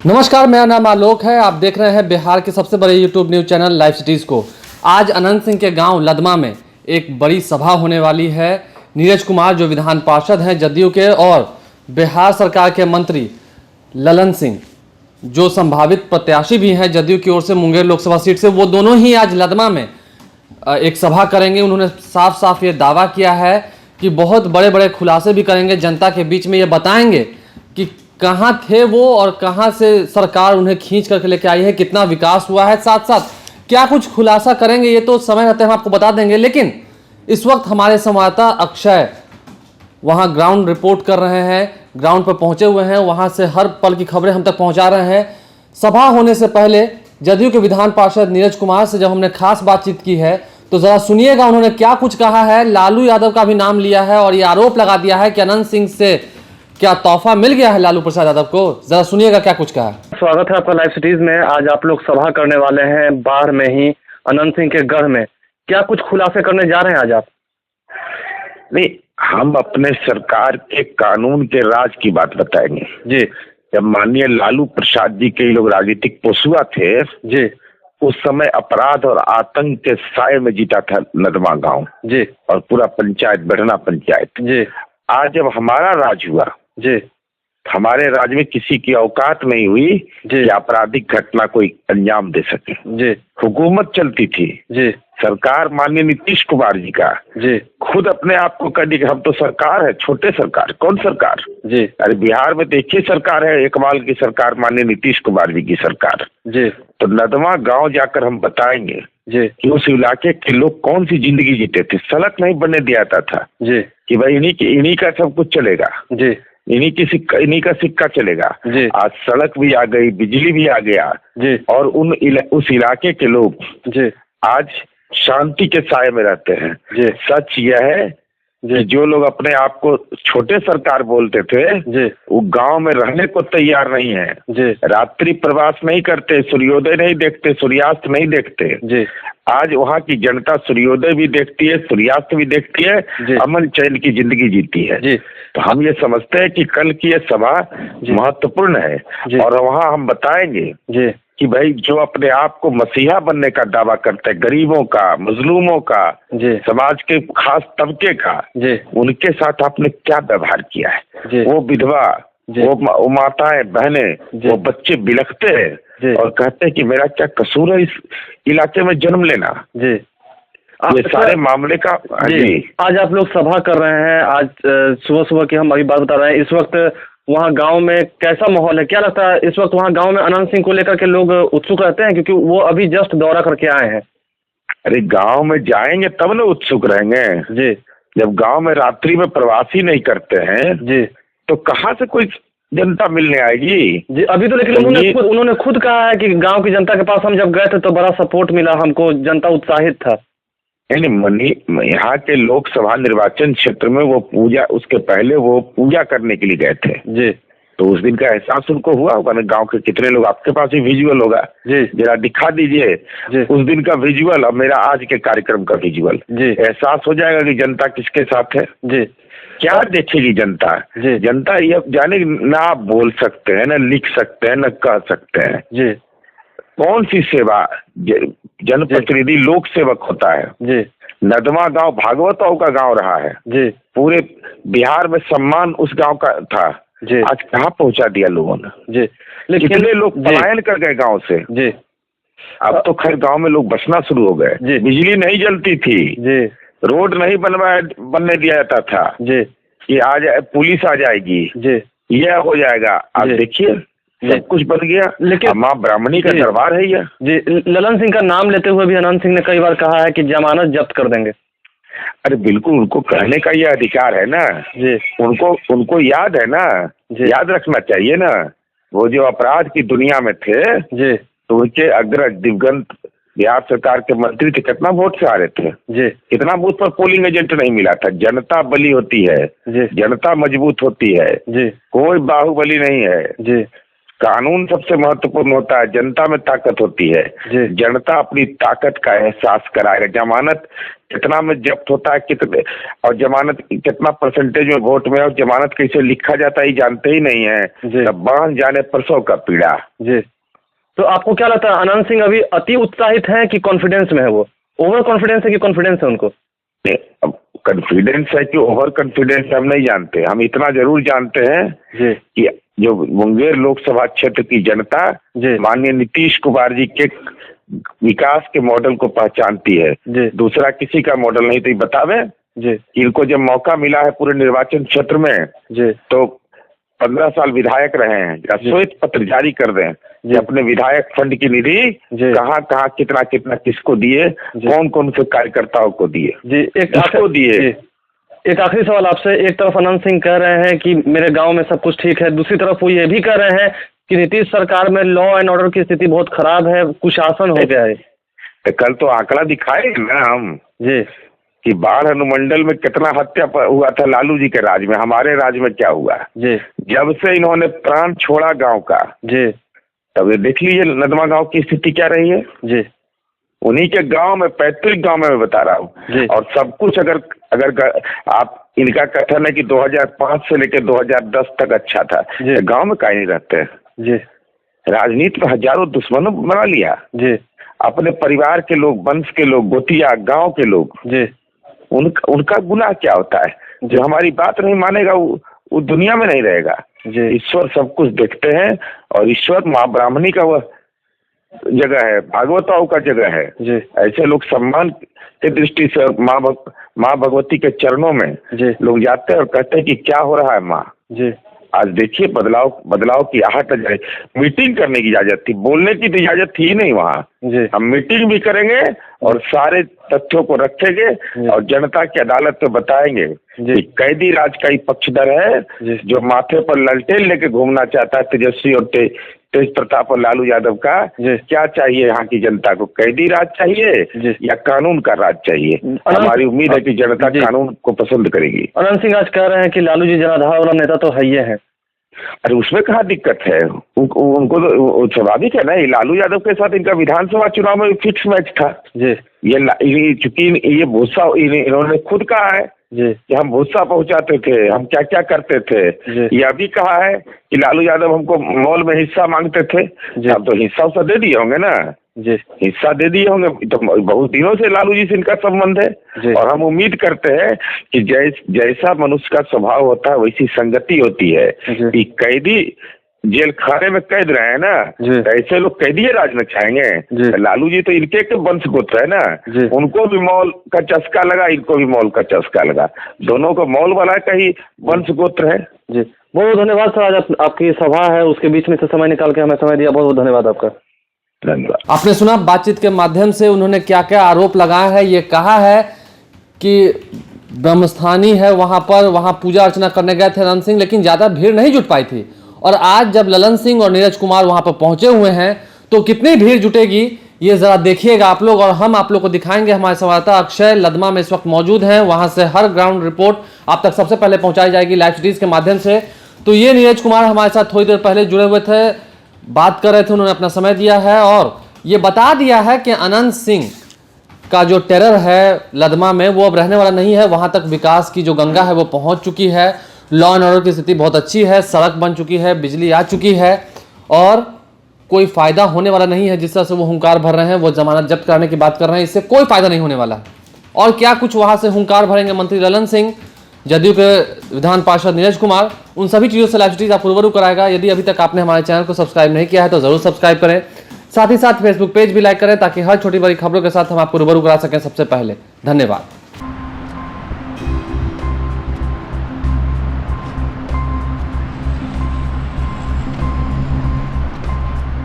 नमस्कार, मेरा नाम आलोक है। आप देख रहे हैं बिहार के सबसे बड़े YouTube news channel live cities को। आज अनंत सिंह के गांव लदमा में एक बड़ी सभा होने वाली है। नीरज कुमार जो विधान पार्षद हैं जदयू के, और बिहार सरकार के मंत्री ललन सिंह जो संभावित प्रत्याशी भी हैं जदयू की ओर से मुंगेर लोकसभा सीट से, वो दोनों ही आज लदमा में एक सभा करेंगे। उन्होंने साफ साफ ये दावा किया है कि बहुत बड़े बड़े खुलासे भी करेंगे, जनता के बीच में ये बताएंगे कि कहाँ थे वो और कहाँ से सरकार उन्हें खींच करके लेके आई है, कितना विकास हुआ है। साथ साथ क्या कुछ खुलासा करेंगे ये तो समय रहते हम आपको बता देंगे। लेकिन इस वक्त हमारे संवाददाता अक्षय वहाँ ग्राउंड रिपोर्ट कर रहे हैं, ग्राउंड पर पहुंचे हुए हैं, वहाँ से हर पल की खबरें हम तक पहुंचा रहे हैं। सभा होने से पहले जदयू के विधान पार्षद नीरज कुमार से जब हमने खास बातचीत की है तो जरा सुनिएगा उन्होंने क्या कुछ कहा है। लालू यादव का भी नाम लिया है और ये आरोप लगा दिया है कि अनंत सिंह से क्या तोहफा मिल गया है लालू प्रसाद यादव को। जरा सुनिएगा क्या कुछ कहा। स्वागत है आपका लाइव सिटीज में। आज आप लोग सभा करने वाले हैं बाढ़ में ही, अनंत सिंह के गढ़ में। क्या कुछ खुलासे करने जा रहे हैं आज आप? नहीं, हम अपने सरकार के कानून के राज की बात बताएंगे जी। जब माननीय लालू प्रसाद जी के लोग राजनीतिक पोसुआ थे जी। उस समय अपराध और आतंक के साए में जीता था लदमा गांव जी। और पूरा पंचायत, बढ़ना पंचायत जी। आज जब हमारा राज हुआ, जी। हमारे राज्य में किसी की औकात नहीं हुई कि आपराधिक घटना कोई अंजाम दे सके। जी। हुकूमत चलती थी जी। सरकार माननीय नीतीश कुमार जी का जी। खुद अपने आप को कह दी कि हम तो सरकार है, छोटे सरकार। कौन सरकार? जी। अरे बिहार में तो एक ही सरकार है, एकमाल की सरकार, माननीय नीतीश कुमार जी की सरकार। जी। तो नदमा गांव जाकर हम बताएंगे जी कि उस इलाके के लोग कौन सी जिंदगी जीते थे। सड़क नहीं बनने दिया था जी कि भाई इन्हीं का सब कुछ चलेगा, जी इन्हीं का सिक्का चलेगा। जी। आज सड़क भी आ गई, बिजली भी आ गया जी। और उस इलाके के लोग जी आज शांति के साए में रहते हैं। जी। सच यह है कि जो लोग अपने आप को छोटे सरकार बोलते थे जी वो गांव में रहने को तैयार नहीं है। जी। रात्रि प्रवास नहीं करते, सूर्योदय नहीं देखते, सूर्यास्त नहीं देखते। जी। आज वहाँ की जनता सूर्योदय भी देखती है, सूर्यास्त भी देखती है, अमन चैन की जिंदगी जीती है। जी। तो हम ये समझते हैं कि कल की ये सभा महत्वपूर्ण है और वहाँ हम बताएंगे जी कि भाई जो अपने आप को मसीहा बनने का दावा करते हैं, गरीबों का, मजलूमों का, समाज के खास तबके का, उनके साथ आपने क्या व्यवहार किया है। वो विधवा, वो माताएं, बहनें, वो बच्चे बिलखते हैं और कहते हैं कि मेरा क्या कसूर है इस इलाके में जन्म लेना। जी। ये सारे मामले का जी। आज आप लोग सभा कर रहे हैं, आज सुबह सुबह की हम अभी बात बता रहे हैं। इस वक्त वहाँ गांव में कैसा माहौल है? क्या लगता है इस वक्त वहाँ गांव में अनंत सिंह को लेकर के लोग उत्सुक रहते हैं, क्योंकि वो अभी जस्ट दौरा करके आए हैं? अरे गांव में जाएंगे तब ना उत्सुक रहेंगे जी। जब गांव में रात्रि में प्रवासी नहीं करते हैं जी तो कहाँ से कोई जनता मिलने आएगी? जी। अभी तो लेकिन उन्होंने खुद कहा है कि गांव की जनता के पास हम जब गए थे तो बड़ा सपोर्ट मिला हमको, जनता उत्साहित था। यहाँ के लोकसभा निर्वाचन क्षेत्र में वो पूजा, उसके पहले वो पूजा करने के लिए गए थे जी। तो उस दिन का एहसास उनको हुआ होगा ना। गांव के कितने लोग, आपके पास ही विजुअल होगा जी, जरा दिखा दीजिए उस दिन का विजुअल और मेरा आज के कार्यक्रम का विजुअल। एहसास हो जाएगा कि जनता किसके साथ है जी। क्या देखेगी जनता? जनता ये जाने ना आप बोल सकते हैं, ना लिख सकते हैं, ना कह सकते हैं जी। कौन सी सेवा जनप्रतिनिधि लोक सेवक होता है जी। नदमा गांव भागवतों का गांव रहा है जी। पूरे बिहार में सम्मान उस गांव का था जी। आज कहाँ पहुंचा दिया लोगों ने जी। लेकिन कितने लोग पलायन कर गए गांव से जी। अब तो खैर गांव में लोग बसना शुरू हो गए। बिजली नहीं जलती थी जी, रोड नहीं बनने दिया जाता था जी कि आज पुलिस आ जाएगी जी, यह हो जाएगा। अब देखिए सब कुछ बन गया। लेकिन माँ ब्राह्मणी का दरबार है यह जी। ललन सिंह का नाम लेते हुए भी अनंत सिंह ने कई बार कहा है कि जमानत जब्त कर देंगे। अरे बिल्कुल, उनको कहने का ये अधिकार है ना जी। उनको याद है ना, याद रखना चाहिए ना। वो जो अपराध की दुनिया में थे जी तो उनके अग्रज दिवंगत बिहार सरकार के मंत्री थे, कितना वोट से आ रहे थे जी। कितना बूथ पर पोलिंग एजेंट नहीं मिला था। जनता बली होती है जी, जनता मजबूत होती है जी, कोई बाहुबली नहीं है जी। कानून सबसे महत्वपूर्ण होता है, जनता में ताकत होती है। जनता अपनी ताकत का एहसास कराएगा। जमानत कितना में जब्त होता है, कितने और जमानत कितना परसेंटेज में वोट में, और जमानत कैसे लिखा जाता है ये जानते ही नहीं है। तब बांध जाने प्रसव का पीड़ा। जी, तो आपको क्या लगता है अनंत सिंह अभी अति उत्साहित है कि कॉन्फिडेंस में है? वो ओवर कॉन्फिडेंस है कि कॉन्फिडेंस है उनको? कॉन्फिडेंस है कि ओवर कॉन्फिडेंस हम नहीं जानते। हम इतना जरूर जानते हैं कि जो मुंगेर लोकसभा क्षेत्र की जनता माननीय नीतीश कुमार जी के विकास के मॉडल को पहचानती है, दूसरा किसी का मॉडल नहीं। तो ये बतावे इनको जब मौका मिला है पूरे निर्वाचन क्षेत्र में तो 15 साल विधायक रहे हैं, या श्वेत पत्र जारी कर दें कि अपने विधायक फंड की निधि कहाँ कहाँ कितना कितना किसको दिए, कौन कौन से कार्यकर्ताओं को दिए, किसको दिए। एक आखिरी सवाल आपसे। एक तरफ अनंत सिंह कह रहे हैं कि मेरे गांव में सब कुछ ठीक है, दूसरी तरफ वो ये भी कह रहे हैं कि नीतीश सरकार में लॉ एंड ऑर्डर की स्थिति बहुत खराब है, कुशासन हो गया है। तो कल तो आंकड़ा दिखाए ना हम कि बाढ़ अनुमंडल में कितना हत्या हुआ था लालू जी के राज में, हमारे राज में क्या हुआ जब से इन्होंने प्राण छोड़ा गांव का। तब ये देख लीजिए नदमा गांव की स्थिति क्या रही है। उन्हीं के गांव में, पैतृक गांव में मैं बता रहा हूँ। और सब कुछ अगर आप इनका कथन है कि 2005 से लेकर 2010 तक अच्छा था, तो गांव में काहे नहीं रहते? राजनीति में हजारों दुश्मनों बना लिया, अपने परिवार के लोग, वंश के लोग, गोतिया गांव के लोग। उनका गुनाह क्या होता है? जो हमारी बात नहीं मानेगा वो दुनिया में नहीं रहेगा। ईश्वर सब कुछ देखते हैं, और ईश्वर माँ ब्राह्मणी का वह जगह है, भागवताओं का जगह है। ऐसे लोग सम्मान के दृष्टि से माँ भगवती के चरणों में लोग जाते हैं और कहते हैं कि क्या हो रहा है माँ। आज देखिए बदलाव की आहट है। मीटिंग करने की इजाजत थी, बोलने की तो इजाजत थी ही नहीं वहाँ। हम मीटिंग भी करेंगे और सारे तथ्यों को रखेंगे और जनता की अदालत में बताएंगे कि कैदी राज का ही पक्षधर है, जो माथे पर ललटेन लेके घूमना चाहता है तेजस्वी और तेज प्रताप और लालू यादव का। क्या चाहिए यहाँ की जनता को? कैदी राज चाहिए या कानून का राज चाहिए? हमारी उम्मीद है कि जनता कानून को पसंद करेगी। अनंत सिंह आज कह रहे हैं कि लालू जी जनाधार वाला नेता तो है ही है। अरे उसमें कहाँ दिक्कत है? उनको तो स्वाभाविक है ना। लालू यादव के साथ इनका विधानसभा चुनाव में फिक्स मैच था। ये चूंकि ये भूसा इन्होंने खुद कहा है कि हम भूसा पहुंचाते थे, हम क्या क्या करते थे। यह भी कहा है कि लालू यादव हमको मॉल में हिस्सा मांगते थे। अब तो हिस्सा उसका दे दिए होंगे ना, हिस्सा दे दिए होंगे। तो बहुत दिनों से लालू जी से इनका संबंध है, और हम उम्मीद करते हैं कि जैसा मनुष्य का स्वभाव होता है वैसी संगति होती है। कि कैदी जेल खाने में कैद रहे हैं ना, ऐसे लोग कैदी राज में चाहेंगे। लालू जी तो इनके वंश गोत्र है ना, उनको भी मॉल का चस्का लगा, इनको भी मॉल का चस्का लगा, दोनों को मॉल वाला का ही वंश गोत्र है। बहुत बहुत धन्यवाद सर। आज आपकी सभा है, उसके बीच में से समय निकाल के हमें समय दिया, बहुत बहुत धन्यवाद आपका। धन्यवाद। आपने सुना बातचीत के माध्यम से उन्होंने क्या क्या आरोप लगाया है। ये कहा है कि ब्रह्मस्थानी है वहां पूजा अर्चना करने गए थे अनंत सिंह, लेकिन ज्यादा भीड़ नहीं जुट पाई थी। और आज जब ललन सिंह और नीरज कुमार वहां पर पहुंचे हुए हैं तो कितनी भीड़ जुटेगी ये जरा देखिएगा आप लोग, और हम आप लोग को दिखाएंगे। हमारे संवाददाता अक्षय लदमा में इस वक्त मौजूद हैं, वहां से हर ग्राउंड रिपोर्ट आप तक सबसे पहले पहुंचाई जाएगी लाइव सिटीज के माध्यम से। तो ये नीरज कुमार हमारे साथ थोड़ी देर पहले जुड़े हुए थे, बात कर रहे थे, उन्होंने अपना समय दिया है और ये बता दिया है कि अनंत सिंह का जो टेरर है लदमा में वो अब रहने वाला नहीं है। वहां तक विकास की जो गंगा है वो पहुंच चुकी है, लॉ एंड ऑर्डर की स्थिति बहुत अच्छी है, सड़क बन चुकी है, बिजली आ चुकी है, और कोई फायदा होने वाला नहीं है। जिस तरह से वो हुंकार भर रहे हैं, वो जमानत जब्त कराने की बात कर रहे हैं, इससे कोई फायदा नहीं होने वाला है। और क्या कुछ वहां से हुंकार भरेंगे मंत्री ललन सिंह, जदयू के विधान पार्षद नीरज कुमार, उन सभी चीजों से लाइव सिटीज आपको रूबरू कराएगा। यदि अभी तक आपने हमारे चैनल को सब्सक्राइब नहीं किया है तो जरूर सब्सक्राइब करें, साथ ही साथ फेसबुक पेज भी लाइक करें ताकि हर छोटी बड़ी खबरों के साथ हम आपको रूबरू करा सकें सबसे पहले। धन्यवाद।